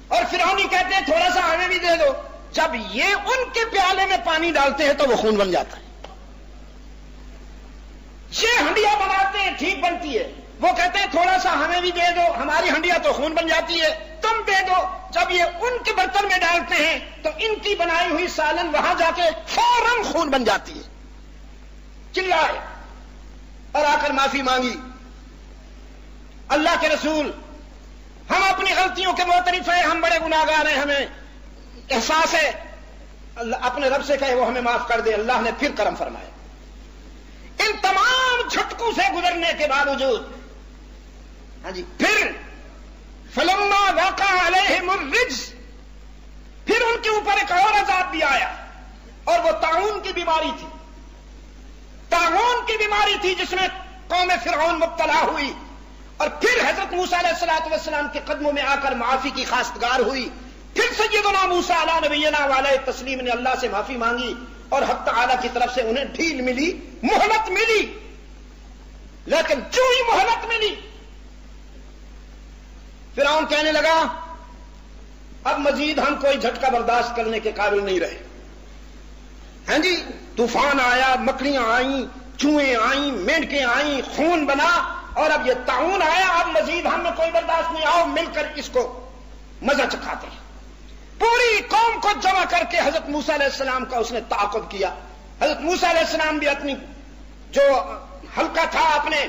اور فرعونی کہتے ہیں تھوڑا سا ہمیں بھی دے دو. جب یہ ان کے پیالے میں پانی ڈالتے ہیں تو وہ خون بن جاتا ہے. یہ ہنڈیا بناتے ہیں، ٹھیک بنتی ہے. وہ کہتے ہیں تھوڑا سا ہمیں بھی دے دو، ہماری ہنڈیا تو خون بن جاتی ہے، تم دے دو. جب یہ ان کے برتن میں ڈالتے ہیں تو ان کی بنائی ہوئی سالن وہاں جا کے فوراً خون بن جاتی ہے. چلائے اور آ کر معافی مانگی. اللہ کے رسول ہم اپنی غلطیوں کے معترف ہیں، ہم بڑے گناہگار ہیں، ہمیں احساس ہے. اللہ اپنے رب سے کہے وہ ہمیں معاف کر دے. اللہ نے پھر کرم فرمایا. ان تمام جھٹکوں سے گزرنے کے باوجود پھر فلما وقع علیہم الرجز، پھر ان کے اوپر ایک اور عذاب بھی آیا، اور وہ طاعون کی بیماری تھی. طاعون کی بیماری تھی جس میں قوم فرعون مبتلا ہوئی. اور پھر حضرت موسیٰ علیہ السلام کے قدموں میں آ کر معافی کی خواستگار ہوئی. پھر سیدنا موسیٰ علیہ نبینا وعلیہ تسلیم نے اللہ سے معافی مانگی اور حق تعالیٰ کی طرف سے انہیں ڈھیل ملی، مہلت ملی. لیکن جو ہی مہلت ملی، فرعون کہنے لگا اب مزید ہم کوئی جھٹکا برداشت کرنے کے قابل نہیں رہے. ہاں جی، طوفان آیا، مکڑیاں آئیں، چوہیں آئیں، مینڈکیں آئیں، خون بنا، اور اب یہ طاعون آیا. اب مزید ہم میں کوئی برداشت نہیں، آؤ مل کر اس کو مزہ چکھاتے ہیں. پوری قوم کو جمع کر کے حضرت موسیٰ علیہ السلام کا اس نے تعاقب کیا. حضرت موسیٰ علیہ السلام بھی اپنی جو حلقہ تھا، اپنے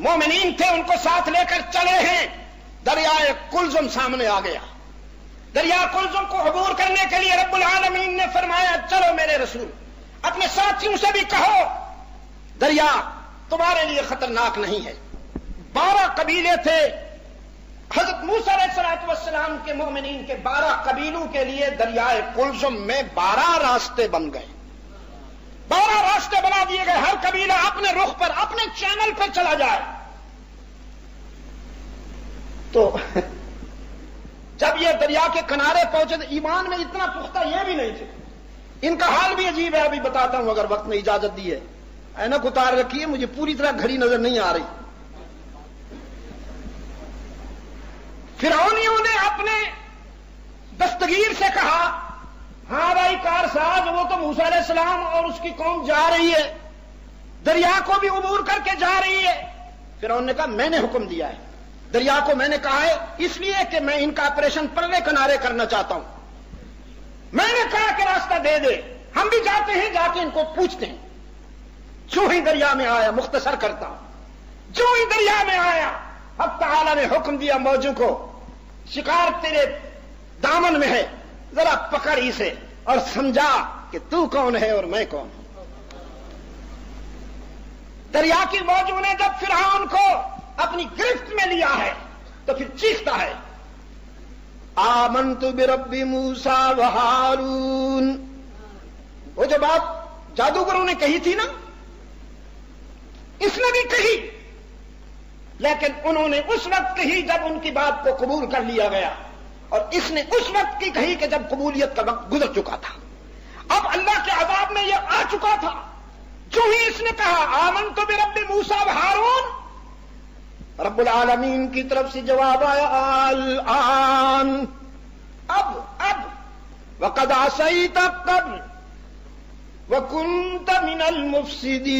مومنین تھے، ان کو ساتھ لے کر چلے ہیں. دریائے کلزم سامنے آ گیا. دریا کلزم کو عبور کرنے کے لیے رب العالمین نے فرمایا چلو میرے رسول اپنے ساتھیوں سے بھی کہو دریا تمہارے لیے خطرناک نہیں ہے. 12 قبیلے تھے. حضرت موسیٰ علیہ السلام کے مومنین کے 12 قبیلوں کے لیے دریائے کلزم میں 12 راستے بن گئے. 12 راستے بنا دیے گئے. ہر قبیلہ اپنے رخ پر اپنے چینل پہ چلا جائے. تو جب یہ دریا کے کنارے پہنچے تو ایمان میں اتنا پختہ یہ بھی نہیں تھے. ان کا حال بھی عجیب ہے، ابھی بتاتا ہوں اگر وقت نے اجازت دی ہے. اینک اتار رکھی ہے، مجھے پوری طرح گھڑی نظر نہیں آ رہی. فرعونیوں نے اپنے دستگیر سے کہا ہاں بھائی کار ساز، وہ تو موسیٰ علیہ السلام اور اس کی قوم جا رہی ہے، دریا کو بھی عبور کر کے جا رہی ہے. فرعون نے کہا میں نے حکم دیا ہے، دریا کو میں نے کہا ہے اس لیے کہ میں ان کا آپریشن پرلے کنارے کرنا چاہتا ہوں. میں نے کہا کہ راستہ دے دے. ہم بھی جاتے ہیں، جا کے ان کو پوچھتے ہیں. جو ہی دریا میں آیا، مختصر کرتا ہوں، جو ہی دریا میں آیا حق تعالی نے حکم دیا موجوں کو شکار تیرے دامن میں ہے، ذرا پکڑ اسے اور سمجھا کہ تو کون ہے اور میں کون ہوں. دریا کی موجوں نے جب فرعون کو اپنی گرفت میں لیا ہے تو پھر چیختا ہے آمنت برب موسیٰ و ہارون. وہ جو بات جادوگروں نے کہی تھی نا، اس نے بھی کہی، لیکن انہوں نے اس وقت کہی جب ان کی بات کو قبول کر لیا گیا، اور اس نے اس وقت کی کہی کہ جب قبولیت کا وقت گزر چکا تھا. اب اللہ کے عذاب میں یہ آ چکا تھا. جو ہی اس نے کہا آمنت برب موسیٰ و ہارون، رب العالمین کی طرف سے جواب آیا الآن، اب وقد عصیت قبل وکنت من المفسدین.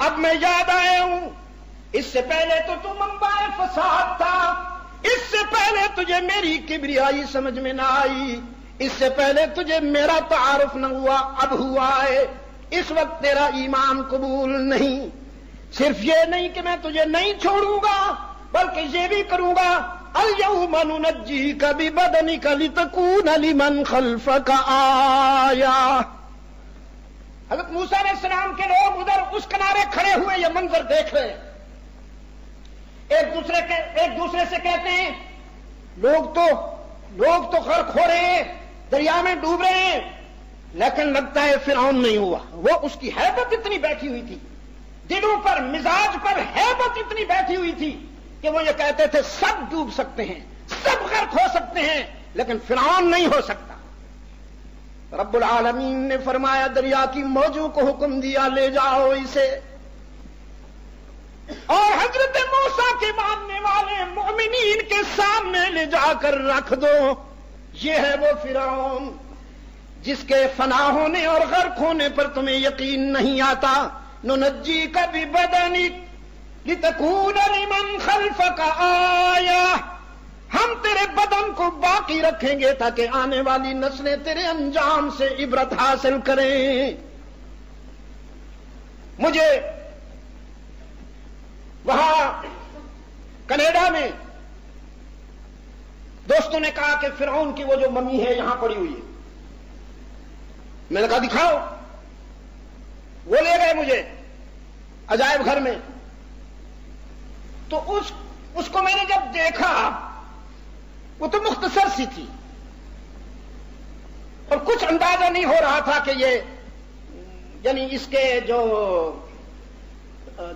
اب میں یاد آیا ہوں، اس سے پہلے تو تم منبع فساد تھا، اس سے پہلے تجھے میری کبریائی سمجھ میں نہ آئی، اس سے پہلے تجھے میرا تعارف نہ ہوا، اب ہوا ہے. اس وقت تیرا ایمان قبول نہیں. صرف یہ نہیں کہ میں تجھے نہیں چھوڑوں گا، بلکہ یہ بھی کروں گا الیوم ننجیک ببدنک لتکون لمن خلفک آیہ. حضرت موسیٰ علیہ السلام کے لوگ ادھر اس کنارے کھڑے ہوئے یہ منظر دیکھ رہے ہیں. ایک دوسرے سے کہتے ہیں لوگ تو غرق ہو رہے ہیں، دریا میں ڈوب رہے ہیں، لیکن لگتا ہے فرعون نہیں ہوا. وہ اس کی ہیبت اتنی بیٹھی ہوئی تھی، دلوں پر مزاج پر ہیبت اتنی بیٹھی ہوئی تھی کہ وہ یہ کہتے تھے سب ڈوب سکتے ہیں، سب غرق ہو سکتے ہیں، لیکن فرعون نہیں ہو سکتا. رب العالمین نے فرمایا دریا کی موجوں کو حکم دیا لے جاؤ اسے، اور حضرت موسیٰ کے ماننے والے مومنین کے سامنے لے جا کر رکھ دو. یہ ہے وہ فرعون جس کے فنا ہونے اور غرق ہونے پر تمہیں یقین نہیں آتا. ننجیک ببدنک لتکون لمن خلفک آیہ. ہم تیرے بدن کو باقی رکھیں گے تاکہ آنے والی نسلیں تیرے انجام سے عبرت حاصل کریں. مجھے وہاں کینیڈا میں دوستوں نے کہا کہ فرعون کی وہ جو ممی ہے یہاں پڑی ہوئی ہے. میں نے کہا دکھاؤ. وہ لے گئے مجھے عجائب گھر میں. تو اس کو میں نے جب دیکھا وہ تو مختصر سی تھی اور کچھ اندازہ نہیں ہو رہا تھا کہ یہ یعنی اس کے جو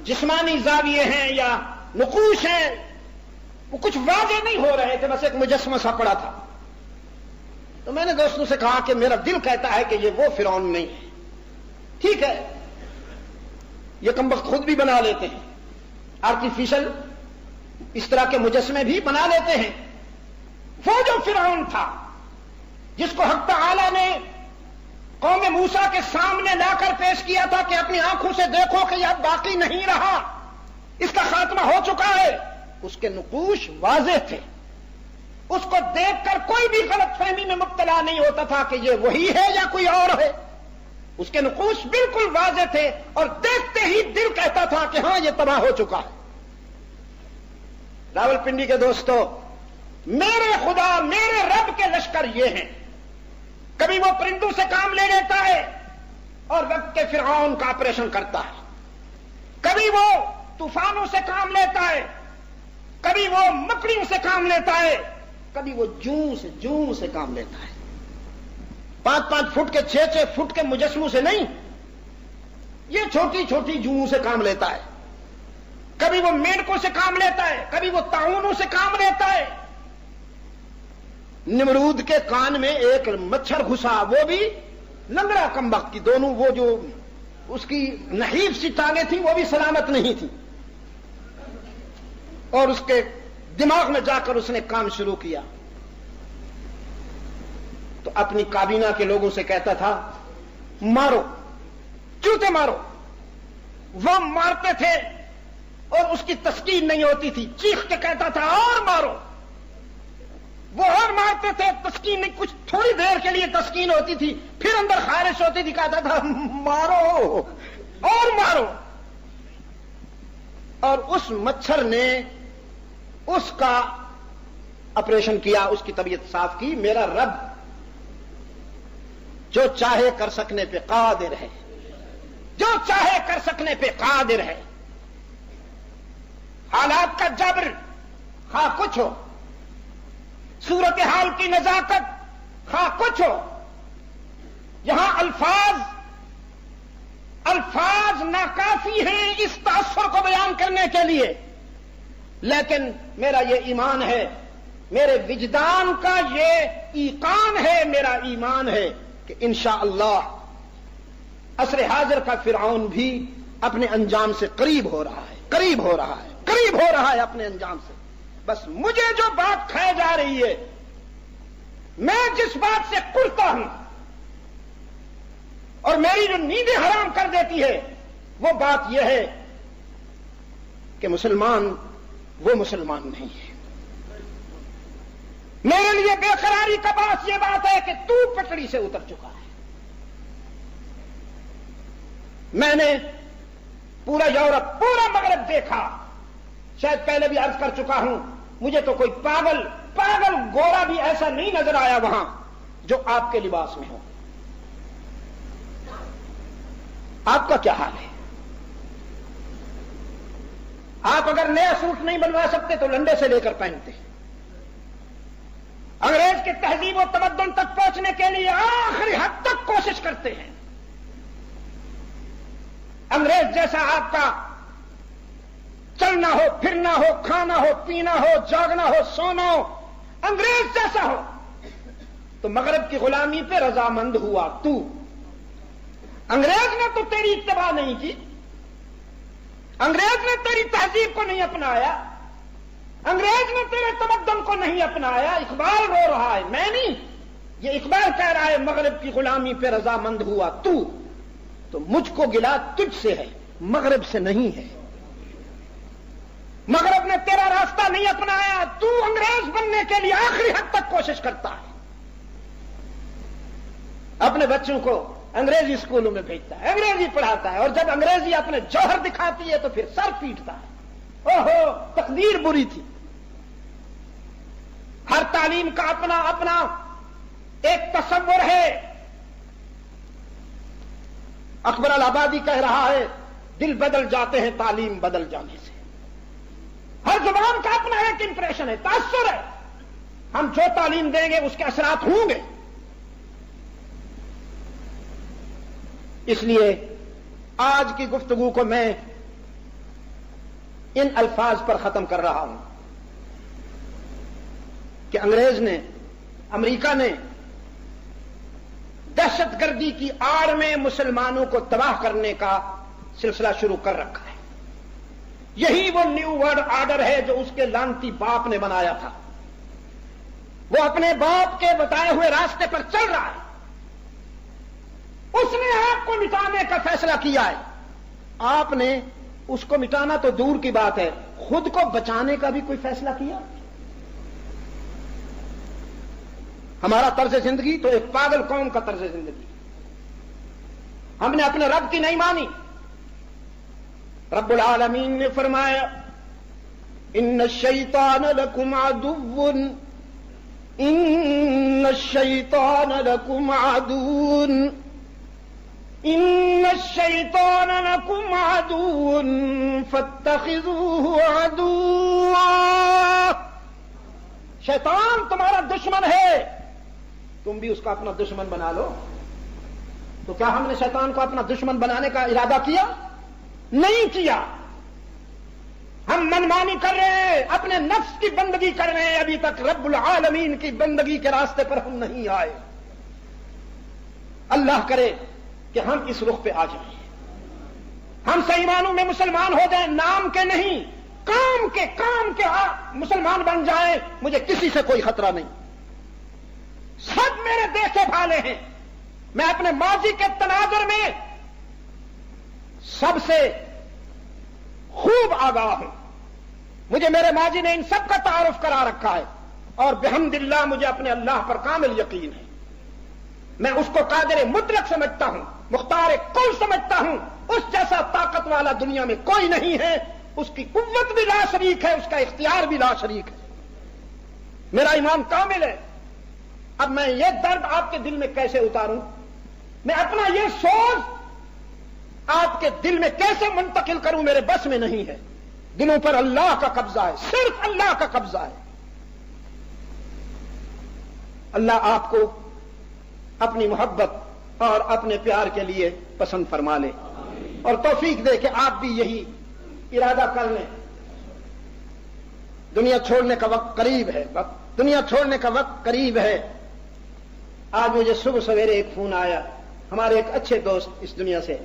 جسمانی زاویے ہیں یا نقوش ہیں وہ کچھ واضح نہیں ہو رہے تھے، بس ایک مجسمہ سا پڑا تھا. تو میں نے دوستوں سے کہا کہ میرا دل کہتا ہے کہ یہ وہ فرعون نہیں ہے. ٹھیک ہے، یہ کمبخت خود بھی بنا لیتے ہیں، آرٹیفیشل اس طرح کے مجسمے بھی بنا لیتے ہیں. وہ جو فرعون تھا جس کو حق تعالی نے قوم موسیٰ کے سامنے لا کر پیش کیا تھا کہ اپنی آنکھوں سے دیکھو کہ یہ اب باقی نہیں رہا، اس کا خاتمہ ہو چکا ہے، اس کے نقوش واضح تھے، اس کو دیکھ کر کوئی بھی غلط فہمی میں مبتلا نہیں ہوتا تھا کہ یہ وہی ہے یا کوئی اور ہے. اس کے نقوش بالکل واضح تھے اور دیکھتے ہی دل کہتا تھا کہ ہاں یہ تباہ ہو چکا ہے. راولپنڈی کے دوستو، میرے خدا میرے رب کے لشکر یہ ہیں. کبھی وہ پرندوں سے کام لے لیتا ہے اور وقت کے فرعون کا آپریشن کرتا ہے، کبھی وہ طوفانوں سے کام لیتا ہے، کبھی وہ مکڑیوں سے کام لیتا ہے، کبھی وہ جوں سے کام لیتا ہے. 5-5 فٹ کے 6-6 فٹ کے مجسموں سے نہیں، یہ چھوٹی چھوٹی جوں سے کام لیتا ہے. کبھی وہ مینڈکوں سے کام لیتا ہے، کبھی وہ طاعونوں سے کام لیتا ہے. نمرود کے کان میں ایک مچھر گھسا، وہ بھی لنگڑا کمبخت کی، دونوں وہ جو اس کی نحیف سی ٹانگیں تھیں وہ بھی سلامت نہیں تھی، اور اس کے دماغ میں جا کر اس نے کام شروع کیا. تو اپنی کابینہ کے لوگوں سے کہتا تھا مارو، چوتے مارو. وہ مارتے تھے اور اس کی تسکین نہیں ہوتی تھی، چیخ کے کہتا تھا اور مارو. وہ اور مارتے تھے، تسکین نہیں، کچھ تھوڑی دیر کے لیے تسکین ہوتی تھی، پھر اندر خارش ہوتی تھی، کہتا تھا مارو اور مارو. اور اس مچھر نے اس کا آپریشن کیا، اس کی طبیعت صاف کی. میرا رب جو چاہے کر سکنے پہ قادر ہے، جو چاہے کر سکنے پہ قادر ہے. حالات کا جبر خواہ کچھ ہو، صورتحال کی نزاکت خواہ کچھ ہو، یہاں الفاظ ناکافی ہیں اس تاثر کو بیان کرنے کے لیے. لیکن میرا یہ ایمان ہے، میرے وجدان کا یہ ایقان ہے، میرا ایمان ہے کہ انشاءاللہ عصر حاضر کا فرعون بھی اپنے انجام سے قریب ہو رہا ہے اپنے انجام سے. بس مجھے جو بات کھائے جا رہی ہے، میں جس بات سے کرتا ہوں اور میری جو نیندیں حرام کر دیتی ہے، وہ بات یہ ہے کہ مسلمان وہ مسلمان نہیں ہے. میرے لیے بے قراری کا باعث یہ بات ہے کہ تو پٹڑی سے اتر چکا ہے. میں نے پورا یورپ، پورا مغرب دیکھا، شاید پہلے بھی عرض کر چکا ہوں، مجھے تو کوئی پاگل گورا بھی ایسا نہیں نظر آیا وہاں جو آپ کے لباس میں ہو. آپ کا کیا حال ہے؟ آپ اگر نیا سوٹ نہیں بنوا سکتے تو لنڈے سے لے کر پہنتے ہیں. انگریز کے تہذیب و تمدن تک پہنچنے کے لیے آخری حد تک کوشش کرتے ہیں. انگریز جیسا آپ کا چلنا ہو، پھرنا ہو، کھانا ہو، پینا ہو، جاگنا ہو، سونا ہو، انگریز جیسا ہو تو مغرب کی غلامی پہ رضامند ہوا تو. انگریز نے تو تیری اتباع نہیں کی، انگریز نے تیری تہذیب کو نہیں اپنایا، انگریز نے تیرے تمدن کو نہیں اپنایا. اقبال رو رہا ہے، میں نہیں، یہ اقبال کہہ رہا ہے مغرب کی غلامی پہ رضامند ہوا تو مجھ کو گلا تجھ سے ہے، مغرب سے نہیں ہے. مغرب نے تیرا راستہ نہیں اپنایا، تو انگریز بننے کے لیے آخری حد تک کوشش کرتا ہے. اپنے بچوں کو انگریزی اسکولوں میں بھیجتا ہے، انگریزی پڑھاتا ہے، اور جب انگریزی اپنے جوہر دکھاتی ہے تو پھر سر پیٹتا ہے. اوہو تقدیر بری تھی. ہر تعلیم کا اپنا ایک تصور ہے. اکبر الآبادی کہہ رہا ہے دل بدل جاتے ہیں تعلیم بدل جانے سے. ہر زبان کا اپنا ایک امپریشن ہے، تاثر ہے. ہم جو تعلیم دیں گے اس کے اثرات ہوں گے. اس لیے آج کی گفتگو کو میں ان الفاظ پر ختم کر رہا ہوں کہ انگریز نے، امریکہ نے دہشت گردی کی آڑ میں مسلمانوں کو تباہ کرنے کا سلسلہ شروع کر رکھا ہے. یہی وہ نیو ورلڈ آرڈر ہے جو اس کے لانتی باپ نے بنایا تھا. وہ اپنے باپ کے بتائے ہوئے راستے پر چل رہا ہے. اس نے آپ کو مٹانے کا فیصلہ کیا ہے. آپ نے اس کو مٹانا تو دور کی بات ہے، خود کو بچانے کا بھی کوئی فیصلہ کیا؟ ہمارا طرز زندگی تو ایک پاگل قوم کا طرز زندگی، ہم نے اپنے رب کی نہیں مانی۔ رب العالمین نے فرمایا ان الشیطان لکم عدو، ان الشیطان لکم عدو، ان الشیطان لکم عدو فاتخذوه عدوا۔ شیطان تمہارا دشمن ہے، تم بھی اس کا اپنا دشمن بنا لو۔ تو کیا ہم نے شیطان کو اپنا دشمن بنانے کا ارادہ کیا؟ نہیں کیا۔ ہم منمانی کر رہے ہیں، اپنے نفس کی بندگی کر رہے ہیں، ابھی تک رب العالمین کی بندگی کے راستے پر ہم نہیں آئے۔ اللہ کرے کہ ہم اس رخ پہ آ جائیں، ہم صحیح معنوں میں مسلمان ہو جائیں، نام کے نہیں کام کے مسلمان بن جائیں۔ مجھے کسی سے کوئی خطرہ نہیں، سب میرے دیکھے بھالے ہیں، میں اپنے ماضی کے تناظر میں سب سے خوب آگاہ ہوں، مجھے میرے ماضی نے ان سب کا تعارف کرا رکھا ہے، اور بحمداللہ مجھے اپنے اللہ پر کامل یقین ہے۔ میں اس کو قادر مطلق سمجھتا ہوں، مختار کل سمجھتا ہوں، اس جیسا طاقت والا دنیا میں کوئی نہیں ہے، اس کی قوت بھی لا شریک ہے، اس کا اختیار بھی لا شریک ہے، میرا ایمان کامل ہے۔ اب میں یہ درد آپ کے دل میں کیسے اتاروں، میں اپنا یہ سوز آپ کے دل میں کیسے منتقل کروں، میرے بس میں نہیں ہے۔ دلوں پر اللہ کا قبضہ ہے، صرف اللہ کا قبضہ ہے۔ اللہ آپ کو اپنی محبت اور اپنے پیار کے لیے پسند فرما لے اور توفیق دے کہ آپ بھی یہی ارادہ کر لیں۔ دنیا چھوڑنے کا وقت قریب ہے، دنیا چھوڑنے کا وقت قریب ہے۔ آج مجھے صبح سویرے ایک فون آیا، ہمارے ایک اچھے دوست اس دنیا سے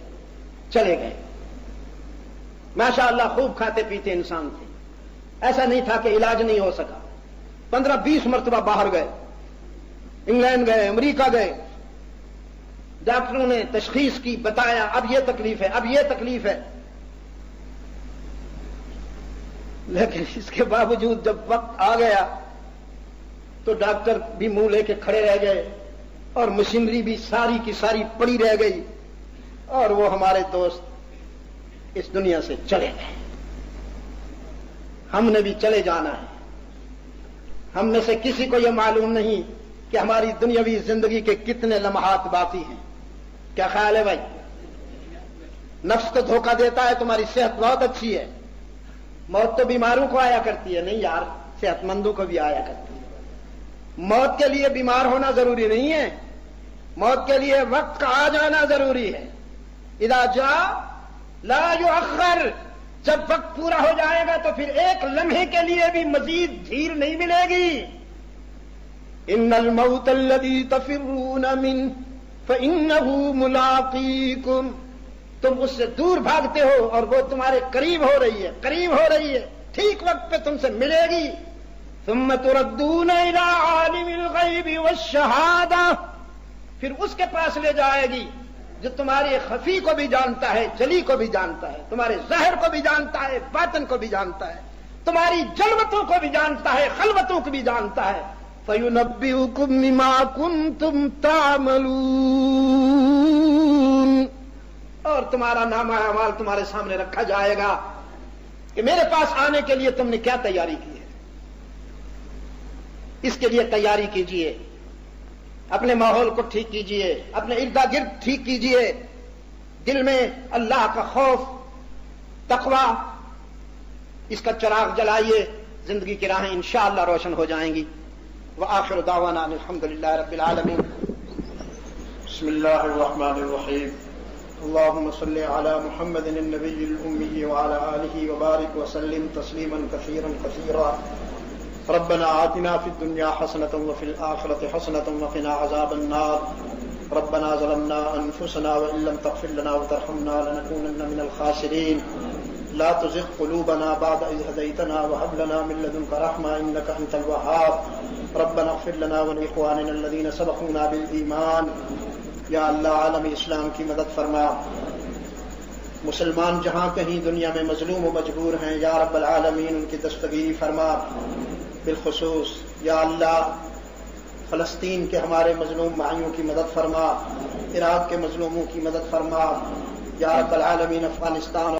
چلے گئے، ماشاء اللہ خوب کھاتے پیتے انسان تھے، ایسا نہیں تھا کہ علاج نہیں ہو سکا، 15-20 مرتبہ باہر گئے، انگلینڈ گئے، امریکہ گئے، ڈاکٹروں نے تشخیص کی، بتایا اب یہ تکلیف ہے، اب یہ تکلیف ہے، لیکن اس کے باوجود جب وقت آ گیا تو ڈاکٹر بھی منہ لے کے کھڑے رہ گئے اور مشینری بھی ساری کی ساری پڑی رہ گئی، اور وہ ہمارے دوست اس دنیا سے چلے گئے۔ ہم نے بھی چلے جانا ہے، ہم میں سے کسی کو یہ معلوم نہیں کہ ہماری دنیاوی زندگی کے کتنے لمحات باقی ہیں۔ کیا خیال ہے بھائی؟ نفس تو دھوکہ دیتا ہے تمہاری صحت بہت اچھی ہے، موت تو بیماروں کو آیا کرتی ہے، نہیں یار، صحت مندوں کو بھی آیا کرتی ہے۔ موت کے لیے بیمار ہونا ضروری نہیں ہے، موت کے لیے وقت کا آ جانا ضروری ہے۔ اذا جاء لا یؤخر، جب وقت پورا ہو جائے گا تو پھر ایک لمحے کے لیے بھی مزید دھیر نہیں ملے گی۔ ان الموت الذی تفرون منہ فانہ ملاقیکم، تم اس سے دور بھاگتے ہو اور وہ تمہارے قریب ہو رہی ہے، قریب ہو رہی ہے، ٹھیک وقت پہ تم سے ملے گی۔ ثم تردون الی عالم الغیب والشہادہ، پھر اس کے پاس لے جائے گی جو تمہاری خفی کو بھی جانتا ہے، جلی کو بھی جانتا ہے، تمہارے ظاہر کو بھی جانتا ہے، باطن کو بھی جانتا ہے، تمہاری جلوتوں کو بھی جانتا ہے، خلوتوں کو بھی جانتا ہے۔ فَيُنَبِّئُكُم بِمَا كُنتُمْ تَعْمَلُونَ، اور تمہارا نامہ اعمال تمہارے سامنے رکھا جائے گا کہ میرے پاس آنے کے لیے تم نے کیا تیاری کی ہے۔ اس کے لیے تیاری کیجئے، اپنے ماحول کو ٹھیک کیجئے، اپنے ارد گرد ٹھیک کیجئے، دل میں اللہ کا خوف، تقوی، اس کا چراغ جلائیے، زندگی کی راہیں انشاءاللہ روشن ہو جائیں گی۔ وآخر دعوانا الحمدللہ رب العالمین۔ بسم اللہ الرحمن الرحیم۔ اللهم صل على محمد النبي الأمي وعلى آله وبارك وسلم تسليما كثيرا كثيرا۔ ربنا آتنا في الدنيا حسنة وفي الآخرة حسنة وقنا عذاب النار۔ ربنا ظلمنا أنفسنا وإن لم تغفر لنا وترحمنا لنكونن من الخاسرين۔ لا تزغ قلوبنا بعد إذ هديتنا وهب لنا من لدنك رحمة إنك أنت الوهاب۔ ربنا اغفر لنا ولإخواننا الذين سبقونا بالإيمان۔ یا اللہ عالم اسلام کی مدد فرما، مسلمان جہاں کہیں دنیا میں مظلوم و مجبور ہیں یا رب العالمین ان کی دستگیری فرما. بالخصوص یا اللہ فلسطین کے ہمارے مظلوم بھائیوں کی مدد فرما، عراق کے مظلوموں کی مدد فرما. یا رب العالمین افغانستان